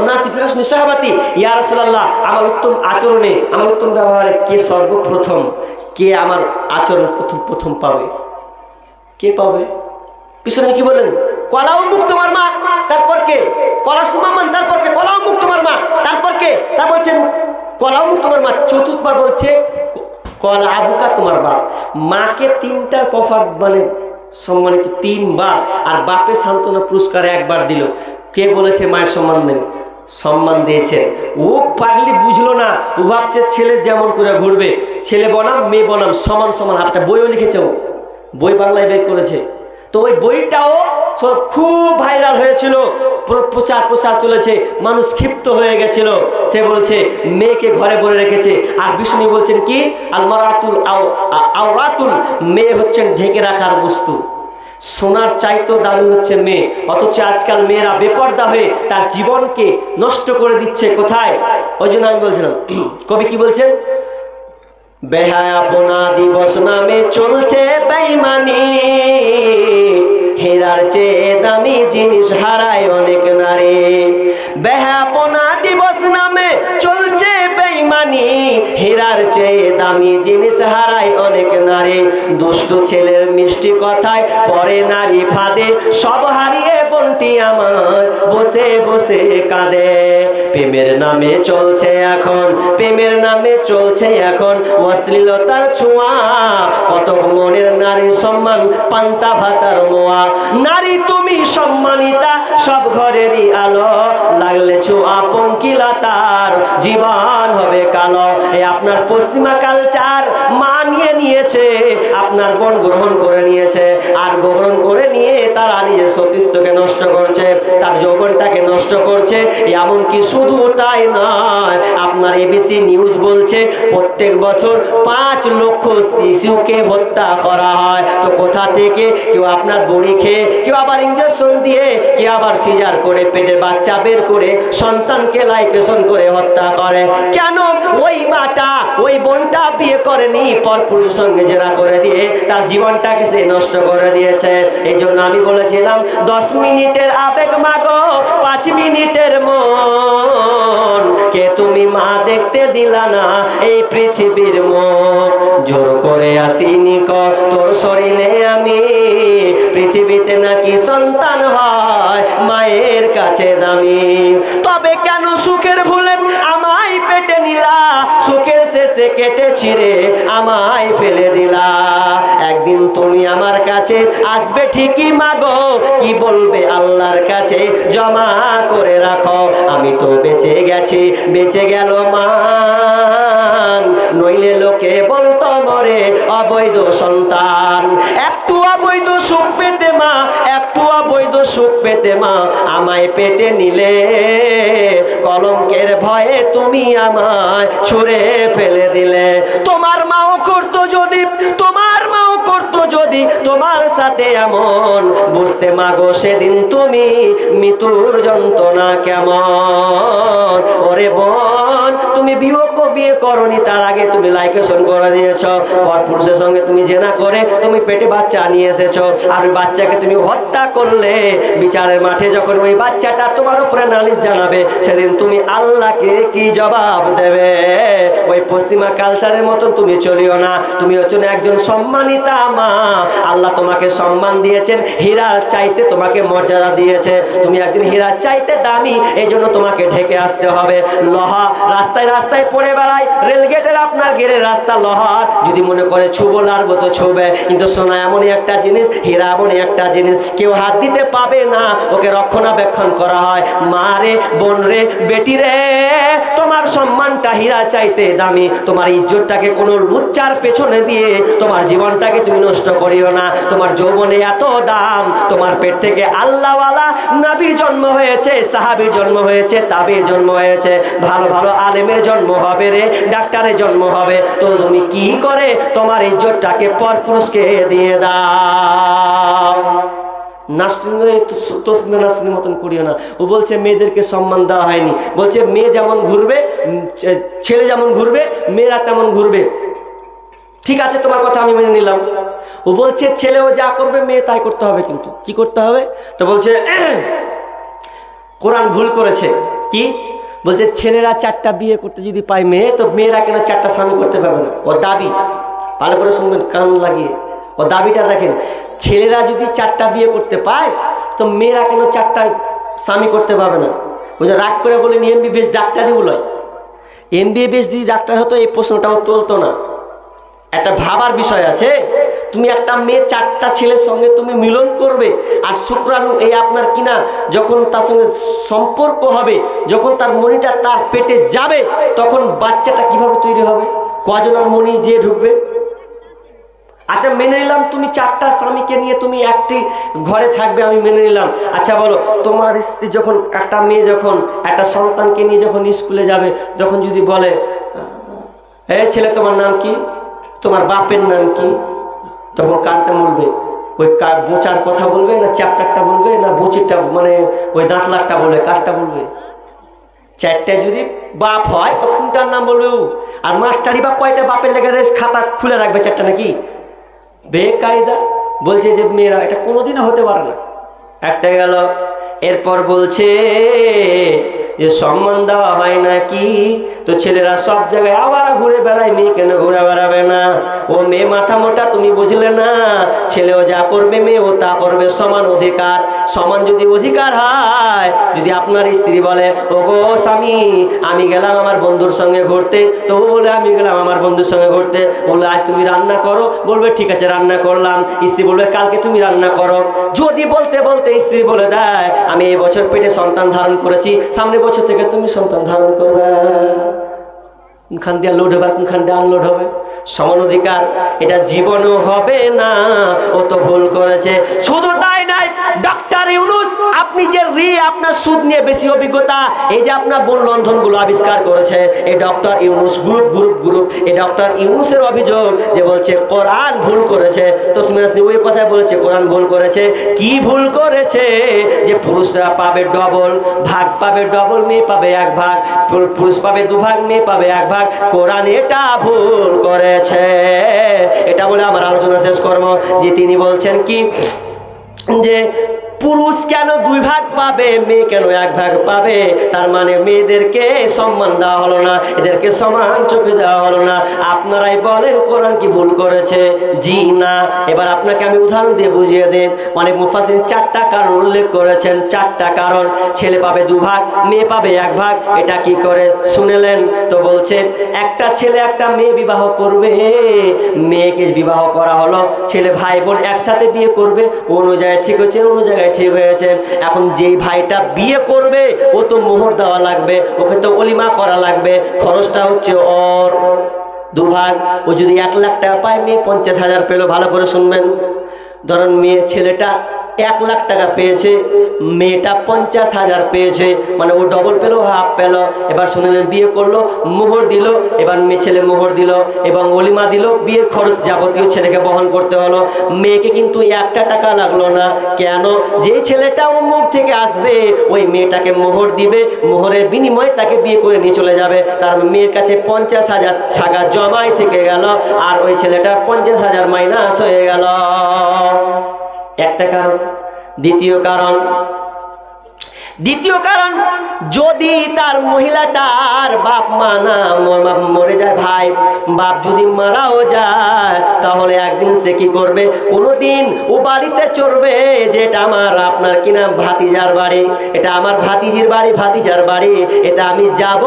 নাসি বিহসনি সাহাবাতি, ইয়া রাসূলুল্লাহ আমার উত্তম আচরণে, আমার উত্তম ব্যবহারে কে সর্বপ্রথম, কে আমার আচরণ প্রথম পাবে? কে পাবে? পিছনে কি বলেন? কলা উন্মুখ তোমার মা, তারপর কে? কলা সুমামান, তারপর কে? কলা উন্মুখ তোমার মা, তারপর কে? তা বলছেন কলা উন্মুখ তোমার মা। চতুর্থবার বলছে কলা আবুকা তোমার বাপ। মাকে 3টা প্রফার মানে সম্মানিত 3 বার, আর বাপের সান্ত্বনা পুরস্কার 1 বার দিল। কে বলেছে মায়ের সম্মান দেন? সম্মান দিয়েছেন। ও পাগলি বুঝলো না, ও ভাবছে ছেলে যেমন করে ঘুরবে, ছেলে বনাম মেয়ে বনাম সমান সমান। একটা বইও লিখেছে, ও বই বাংলায় বের করেছে। তো ওই বইটাও খুব ভাইরাল হয়েছিল, প্রচার চলেছে, মানুষ ক্ষিপ্ত হয়ে গেছিল। সে বলছে মেয়েকে ঘরে ভরে রেখেছে। আর বিষ্ণু বলছেন কি আল মারাতুল আওরাতুন, মেয়ে হচ্ছেন ঢেকে রাখার বস্তু। সোনার চাইতো দামি হচ্ছে মেয়ে, অথচ আজকাল মেয়েরা বেপর্দা হয়ে তার জীবনকে নষ্ট করে দিচ্ছে। কোথায়? ওই জন্য আমি বলছিলাম, কবি কি বলছেন? বেহায়াপনা দিবস নামে চলছে বেঈমানি, হীরার চেয়ে দামি জিনিস হারায় অনেক নারী। বেহাপনা দিবস নামে চলছে বেঈমানি, হীরার চেয়ে দামি জিনিস হারায় অনেক নারী। দুষ্টু ছেলের মিষ্টি কথায় পরে নারী ফাঁদে, সব হারিয়ে বোনটি আমার বসে বসে কাঁদে। প্রেমের নামে চলছে এখন, প্রেমের নামে চলছে এখন অশ্লীলতার ছোঁয়া, কত মনের নারী সম্মান পান্তা ভাতার মোয়া। নারী তুমি সম্মানিতা, সব ঘরেরই আলো, লাগলে ছোঁয়া পঙ্কিলতার জীবন হবে কালো। এই আপনার পশ্চিমা কালচার মানিয়ে নিয়েছে, আপনার বোন গ্রহণ করে নিয়েছে, আর গ্রহণ করে নিয়ে তারা নিজের সতীত্বকে নষ্ট করছে, তার যৌবনটাকে নষ্ট করছে। এমনকি শুধু তাই নয়, আপনার এবিসি নিউজ বলছে প্রত্যেক বছর 5 লক্ষ শিশুকে হত্যা করা হয়। তো কোথা থেকে? কেউ আপনার বড়ি খেয়ে, কেউ আবার ইঞ্জেকশন দিয়ে, কেউ আবার সিজার করে পেটের বাচ্চা বের করে সন্তানকে লাইকেশন করে হত্যা করে। কেন? ওই মাটা, ওই বোনটা বিয়ে করেনি, পরপুরুষের সঙ্গে জেরা করে দিয়ে তার জীবনটাকে সে নষ্ট করে দিয়েছে। এই জন্য আমি বলেছিলাম 10 মিনিটের আবেগ মাগো, 5 মিনিটের মন, কে তুমি মা দেখতে দিলা না এই পৃথিবীর মুখ। জোর করে আসিনি ক তোর শরীরে আমি, পৃথিবীতে নাকি সন্তান হয় মায়ের কাছে দামি। তবে কেন সুখের ভুলে আমায় পেটে নিলা, সুখের শেষে কেটে ছিঁড়ে আমায় ফেলে দিলা। একদিন তুমি আমার কাছে আসবে ঠিকই মাগো, কি বলবে আল্লাহর কাছে জমা করে রাখো। আমি তো বেঁচে গেছি, বেঁচে গেল মান, নইলে লোকে বলতো মরে অবৈধ সন্তান। একটু অবৈধ সুখ পেতে মা, একটু অবৈধ সুখ পেতে মা আমায় পেটে নিলে, কলঙ্কের ভয়ে তুমি আমায় ছুঁড়ে ফেলে দিলে। তোমার মাও করতো যদি, তোমার মাও করতো যদি তোমার সাথে এমন, বুঝতে মাগো সেদিন তুমি মৃত্যুর যন্ত্রণা কেমন। ওরে বোন, তুমি বিয়ে করনি, তার আগে তুমি লাইকেশন করে দিয়েছ, পরপুরুষের সঙ্গে তুমি জেনা করে তুমি পেটে বাচ্চা নিয়ে এসেছো, আর ওই বাচ্চাকে তুমি হত্যা করলে। বিচারের মাঠে যখন ওই বাচ্চাটা তোমার উপরে নালিশ জানাবে, সেদিন তুমি আল্লাহকে কি জবাব দেবে? ওই পশ্চিমা কালচারের মতন তুমি চলিও না। তুমি হচ্ছ একজন সম্মানিতা মা, আল্লাহ তোমাকে সম্মান দিয়েছেন, হীরার চাইতে তোমাকে মর্যাদা দিয়েছে। তুমি একজন হীরার চাইতে দামি, এই জন্য তোমাকে ঢেকে আসতে হবে। লোহা রাস্তায় রাস্তায় পড়ে বেড়ায়, রেলগেটের আপনার গেটের রাস্তা লোহার, যদি মনে করে ছুবো লাড়বো তো ছুবে, কিন্তু সোনা এমনই একটা জিনিস, হীরা এমনই একটা জিনিস, কেউ হাত দিতে পাবে না, ওকে রক্ষণাবেক্ষণ করা হয়। মা রে, বোন রে, বেটি রে, তোমার সম্মানটা হীরা চাইতে দামি। তোমার ইজ্জতটাকে কোনো লুচ্চার পেছনে দিয়ে তোমার জীবনটাকে তুমি নষ্ট করিও না। তোমার যৌবনে এত দাম, তোমার পেট থেকে আল্লাহওয়ালা নবীর জন্ম হয়েছে, সাহাবীর জন্ম হয়েছে, তাবির জন্ম হয়েছে, ভালো ভালো আলেমের জন্ম হবে রে, ডাক্তারের জন্ম হবে। তো তুমি কি করে তোমার ইজ্জতটাকে পরপুরুষকে দিয়ে দাও? নাসরিনের মতন করিও না। ও বলছে মেয়েদেরকে সম্মান দেওয়া হয়নি, বলছে মেয়ে যেমন ঘুরবে, ছেলে যেমন ঘুরবে, মেয়েরা তেমন ঘুরবে। ঠিক আছে, তোমার কথা আমি মেনে নিলাম। ও বলছে ছেলেও যা করবে মেয়ে তাই করতে হবে, কিন্তু কি করতে হবে? তো বলছে কোরআন ভুল করেছে। কি বলছে? ছেলেরা 4টা বিয়ে করতে যদি পায় মেয়ে, তো মেয়েরা কেন 4টা স্বামী করতে পারবে না? ও দাবি, ভালো করে শুনবেন কান লাগিয়ে, ও দাবিটা দেখেন। ছেলেরা যদি 4টা বিয়ে করতে পায়, তো মেয়েরা কেন 4টা স্বামী করতে পারবে না? ওই যে রাগ করে বলেন এমবিবিএস ডাক্তারই বলয়, এমবিবিএস যদি ডাক্তার হতো এই প্রশ্নটাও তুলতো না। একটা ভাবার বিষয় আছে, তুমি একটা মেয়ে 4টা ছেলের সঙ্গে তুমি মিলন করবে, আর শুক্রাণু এই আপনার কিনা যখন তার সঙ্গে সম্পর্ক হবে, যখন তার মনিটা তার পেটে যাবে, তখন বাচ্চাটা কিভাবে তৈরি হবে? কজনের মনি যে ঢুকবে? আচ্ছা মেনে নিলাম তুমি 4টা স্বামীকে নিয়ে তুমি একটি ঘরে থাকবে, আমি মেনে নিলাম। আচ্ছা বলো, তোমার স্ত্রী যখন, একটা মেয়ে যখন একটা সন্তানকে নিয়ে যখন স্কুলে যাবে, যখন যদি বলে এই ছেলে তোমার নাম কি, তোমার বাপের নাম কি, তখন কানটা মুলবে? ওই বোচার কথা বলবে, না চ্যাপ্টারটা বলবে, না বোচিরটা মানে ওই দাঁতলাকটা বলবে? কারটা বলবে? 4টা যদি বাপ হয় তো কোনটার নাম বলবে ও? আর মাস্টারি বা কয়টা বাপের লেগে খাতা খুলে রাখবে 4টা নাকি? বেকায়দা বলছে যে মেয়েরা এটা কোনোদিনও হতে পারে না। একটা গেল, এরপর বলছে যে সম্মান দেওয়া হয় না কি, তো ছেলেরা সব জায়গায় আবার ঘুরে বেড়ায়, মেয়ে কেন ঘুরে বেড়াবে না? ও মেয়ে মাথা মোটা, তুমি বুঝলে না? ছেলেও যা করবে মেয়েও তা করবে, সমান অধিকার। সমান যদি অধিকার হয়, যদি আপনার স্ত্রী বলে ও গো স্বামী আমি গেলাম আমার বন্ধুর সঙ্গে ঘুরতে, তো ও বলে আমি গেলাম আমার বন্ধুর সঙ্গে ঘুরতে, বলে আজ তুমি রান্না করো, বলবে ঠিক আছে রান্না করলাম। স্ত্রী বলবে কালকে তুমি রান্না করো। যদি বলতে বলতে স্ত্রী বলে দেয় আমি এই বছর পেটে সন্তান ধারণ করেছি, সামনের বছর থেকে তুমি সন্তান ধারণ করবে, কোনখান দিয়ে লোড হবে আর কোনখান দিয়ে আনলোড হবে? সমান অধিকার এটা জীবনও হবে না। ও তো ভুল করেছে। শুধু তাই নাই, ডক্টর ইউনূস আপনি যে আপনার সুদ নিয়ে বেশি অভিজ্ঞতা, এই যে আপনার বন লন্ধনগুলো আবিষ্কার করেছে এই ডক্টর ইউনূস, গ্রুপ এই ডক্টর ইউনূসের অভিযোগ যে বলছে কোরআন ভুল করেছে। তো ওই কথায় বলেছে কোরআন ভুল করেছে। কি ভুল করেছে? যে পুরুষরা পাবে ডবল ভাগ, পাবে ডবল, মেয়ে পাবে এক ভাগ, পুরুষ পাবে দুভাগ, মেয়ে পাবে এক ভাগ। কোরআন এটা ভুল করেছে। এটা বলে আমার আলোচনা শেষ করব যে তিনি বলছেন কি যে পুরুষ কেন দুই ভাগ পাবে, মেয়ে কেন এক ভাগ পাবে? তার মানে মেয়েদেরকে সম্মান দেওয়া হলো না, এদেরকে সমান চোখে দেওয়া হলো না। আপনারাই বলেন কোরআন কি ভুল করেছে? জি না। এবার আপনাকে আমি উদাহরণ দিয়ে বুঝিয়ে দেন। অনেক মুফাসসির 4টা কারণ উল্লেখ করেছেন, 4টা কারণ। ছেলে পাবে দুভাগ, মেয়ে পাবে এক ভাগ। এটা কি করে শুনেলেন? তো বলছে একটা ছেলে একটা মেয়ে বিবাহ করবে, মেয়েকে বিবাহ করা হলো, ছেলে ভাই বোন একসাথে বিয়ে করবে, অনুযায়ী ঠিক হচ্ছে, অন্য জায়গায় ঠিক হয়েছে। এখন যেই ভাইটা বিয়ে করবে ও তো মোহর দেওয়া লাগবে, ওকে তো অলিমা করা লাগবে, খরচটা হচ্ছে ওর দুভাগ। ও যদি 1 লাখ টাকা পায়, মেয়ে 50,000 পেলো। ভালো করে শুনবেন, ধরুন ছেলেটা 1 লাখ টাকা পেয়েছে, মেয়েটা 50,000 পেয়েছে, মানে ও ডবল পেলো, হাফ পেলো। এবার শুনলেন বিয়ে করলো, মোহর দিল, এবার ছেলে মোহর দিল এবং অলিমা দিল, বিয়ের খরচ যাবতীয় ছেলেকে বহন করতে হলো। মেয়েকে কিন্তু 1টা টাকা লাগলো না। কেন? যে ছেলেটা ও মুখ থেকে আসবে ওই মেয়েটাকে মোহর দিবে, মোহরের বিনিময়ে তাকে বিয়ে করে নিয়ে চলে যাবে। তার মেয়ের কাছে 50,000 টাকা জমাই থেকে গেল, আর ওই ছেলেটার 50,000 মাইনাস হয়ে গেল। একটা কারণ। দ্বিতীয় কারণ যদি তার মহিলাটার বাপ মা না মরে যায়, ভাই বাপ যদি মারাও যায়, তাহলে একদিন সে কি করবে? কোনোদিন ও বাড়িতে চড়বে যে এটা আমার আপনার কিনা ভাতিজার বাড়ি, এটা আমার ভাতিজির বাড়ি, ভাতিজার বাড়ি, এটা আমি যাব,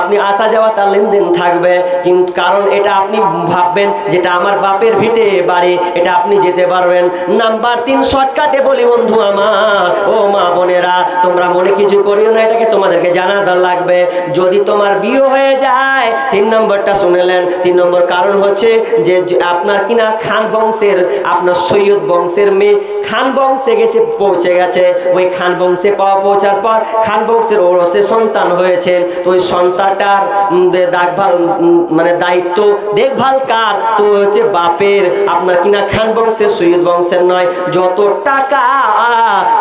আপনি আসা যাওয়া তার লেনদেন থাকবে। কিন্তু কারণ এটা আপনি ভাববেন যেটা আমার বাপের ভিটে বাড়ি, এটা আপনি যেতে পারবেন। নাম্বার 3 শর্টকাটে বলি বন্ধু আমার, ও মা বোনেরা, তোমরা মনে কিছু করিও না, এটাকে তোমাদেরকে জানা লাগবে। যদি তোমার বিয়ে হয়ে যায়, 3 নম্বরটা শুনেলেন। 3 নম্বর কারণ হচ্ছে যে আপনার কিনা খান বংশের, আপনার সৈয়দ বংশের মেয়ে খান বংশে পৌঁছে গেছে। ওই খান বংশে পৌঁছার পর খান বংশের ওরসে সন্তান হয়েছে। তো ওই সন্তানটার দায়িত্ব দেখভাল কার? তো হচ্ছে বাপের। আপনার কিনা খান বংশের, সৈয়দ বংশের নয়। যত টাকা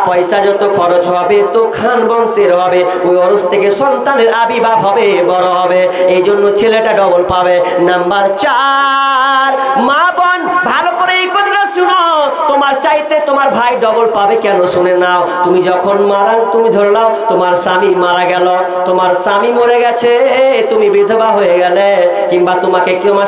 পয়সা যত খরচ হবে তো খান বংশের হবে। ওই ওরস থেকে সন্তানের আবির্ভাব হবে, বড় হবে। এই জন্য ছেলেটা ডবল পাবে। নাম্বার 4, মা বোন ভালো করে এই কথাটা শুনো, তোমার চাইতে তোমার ভাই ডবল পাবে কেন শুনে নাও। তুমি যখন তুমি ধরে নাও তোমার স্বামী মারা গেল, তোমার স্বামী মরে গেছে, তুমি বিধবা হয়ে গেলে, কিংবা তোমার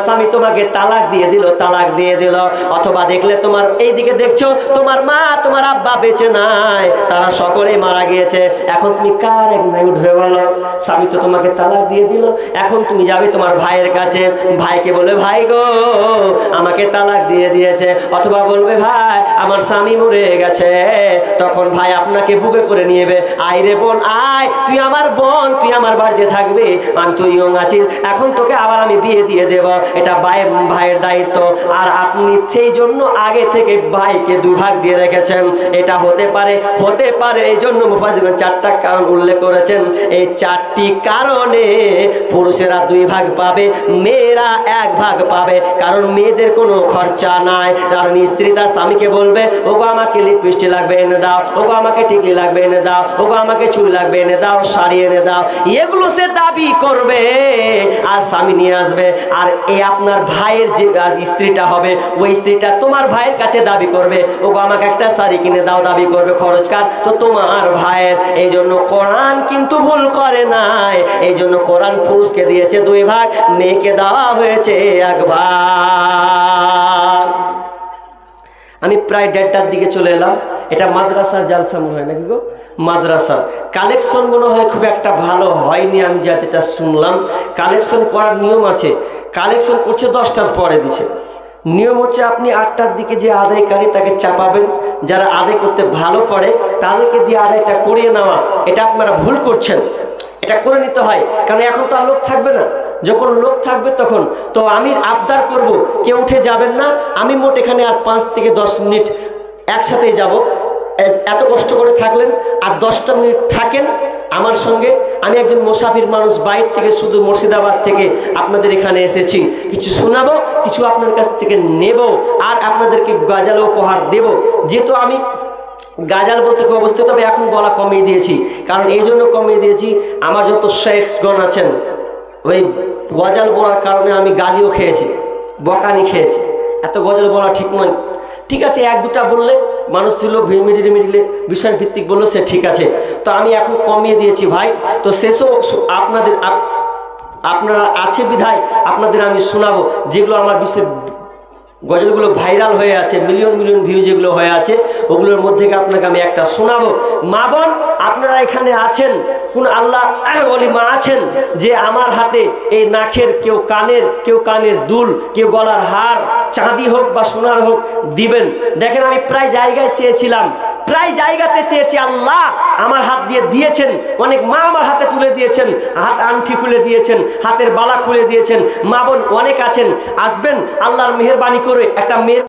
স্বামী তোমাকে তালাক দিয়ে দিল, অথবা দেখলে তোমার এইদিকে দেখছো তোমার মা তোমার আব্বা বেঁচে নাই, তারা সকলেই মারা গিয়েছে। এখন তুমি কার এক নাই উঠবে বলো? স্বামী তো তোমাকে তালাক দিয়ে দিল, এখন তুমি যাবে তোমার ভাইয়ের কাছে, ভাইকে বলে ভাই গো আমাকে তালাক দিয়ে দিয়েছে, অথবা বলবে ভাই আমার স্বামী মরে গেছে। তখন ভাই আপনাকে বুকে করে নিয়ে যাবে, আয় রে বোন আয়, তুই আমার বোন, তুই আমার বাড়িতে থাকবি, আমি তো ইয়ং আছিস, এখন তোকে আবার আমি বিয়ে দিয়ে দেব। এটা ভাইয়ের দায়িত্ব। আর আপনি সেই জন্য আগে থেকে ভাইকে 2 ভাগ দিয়ে রেখেছেন। এটা হতে পারে এই জন্য মুফাসসিরগণ 4টা কারণ উল্লেখ করেছেন। এই 4টি কারণে পুরুষেরা 2 ভাগ পাবে, মেয়েরা 1 ভাগ পাবে। কারণ মেয়েদের কোনো খরচা নাই। কারণ স্ত্রী তার স্বামীকে বলবে ওগো আমাকে লিপস্টিক লাগবে এনে দাও, ওগো আমাকে টিকলি লাগবে এনে দাও, ওগো আমাকে চুল লাগবে এনে দাও, শাড়ি এনে দাও, এগুলো সে দাবি করবে। আর স্বামী নিয়ে আসবে, আর এই আপনার ভাইয়ের যে স্ত্রীটা হবে ওই স্ত্রীটা তোমার ভাইয়ের কাছে দাবি করবে, ওগো আমাকে একটা শাড়ি কিনে দাও, দাবি করবে খরচকার তো তোমার ভাইয়ের। এই জন্য কোরআন কিন্তু ভুল করে নাই, এই জন্য কোরআন পুরুষকে দিয়েছে 2 ভাগ, মেয়েকে দেওয়া হয়েছে 1 ভাগ। আমি প্রায় 1:30টার দিকে চলে এলাম। এটা মাদ্রাসার জালসা মনে হয় নাকি গো? মাদ্রাসা কালেকশন মনে হয় খুব একটা ভালো হয়নি, আমি যেটা শুনলাম। কালেকশন করার নিয়ম আছে, কালেকশন করছে 10টার পরে দিচ্ছে। নিয়ম হচ্ছে আপনি 8টার দিকে যে আদায়কারী তাকে চাপাবেন, যারা আদায় করতে ভালো পারে তাদেরকে দিয়ে আদায়টা করিয়ে নেওয়া। এটা আপনারা ভুল করছেন, এটা করে নিতে হয়, কারণ এখন তো আর লোক থাকবে না। যখন লোক থাকবে তখন তো আমি আবদার করব, কেউ উঠে যাবেন না। আমি মোট এখানে আর 5 থেকে 10 মিনিট একসাথেই যাব। এত কষ্ট করে থাকলেন, আর 10টা মিনিট থাকেন আমার সঙ্গে। আমি একজন মুসাফির মানুষ, বাইরে থেকে শুধু মুর্শিদাবাদ থেকে আপনাদের এখানে এসেছি, কিছু শোনাবো, কিছু আপনার কাছ থেকে নেব, আর আপনাদেরকে গজল উপহার দেব। যেহেতু আমি গাজাল বলতে খুব অবস্থিত, তবে এখন বলা কমিয়ে দিয়েছি, কারণ এই জন্য কমিয়ে দিয়েছি, আমার যত শেখগণ আছেন ওই গজল বলার কারণে আমি গালিও খেয়েছি, বকানি খেয়েছি। এত গজল বলা ঠিক নয়। ঠিক আছে, 1-2টা বললে মানুষ ছিল মিডিলে বিষয় ভিত্তিক বললো, সে ঠিক আছে। তো আমি এখন কমিয়ে দিয়েছি ভাই। তো শেষও আপনারা আছে বিধায় আপনাদের আমি শোনাবো, যেগুলো আমার বিষয়ে গজলগুলো ভাইরাল হয়ে আছে, মিলিয়ন মিলিয়ন ভিউ যেগুলো হয়ে আছে, ওগুলোর মধ্যে আপনাকে আমি একটা শোনাবো। মা বোন আপনারা এখানে আছেন, কোন আল্লাহ বলি মা আছেন যে আমার হাতে এই নাকের, কেউ কানের দুল, কেউ গলার হার, চাঁদি হোক বা সোনার হোক দিবেন। দেখেন আমি প্রায় জায়গায় চেয়েছিলাম, প্রায় জায়গাতে চেয়েছি, আল্লাহ আমার হাত দিয়ে দিয়েছেন। অনেক মা আমার হাতে তুলে দিয়েছেন, হাত আংটি খুলে দিয়েছেন, হাতের বালা খুলে দিয়েছেন। মা বোন অনেক আছেন, আসবেন আল্লাহর মেহেরবানি করে একটা মেয়ের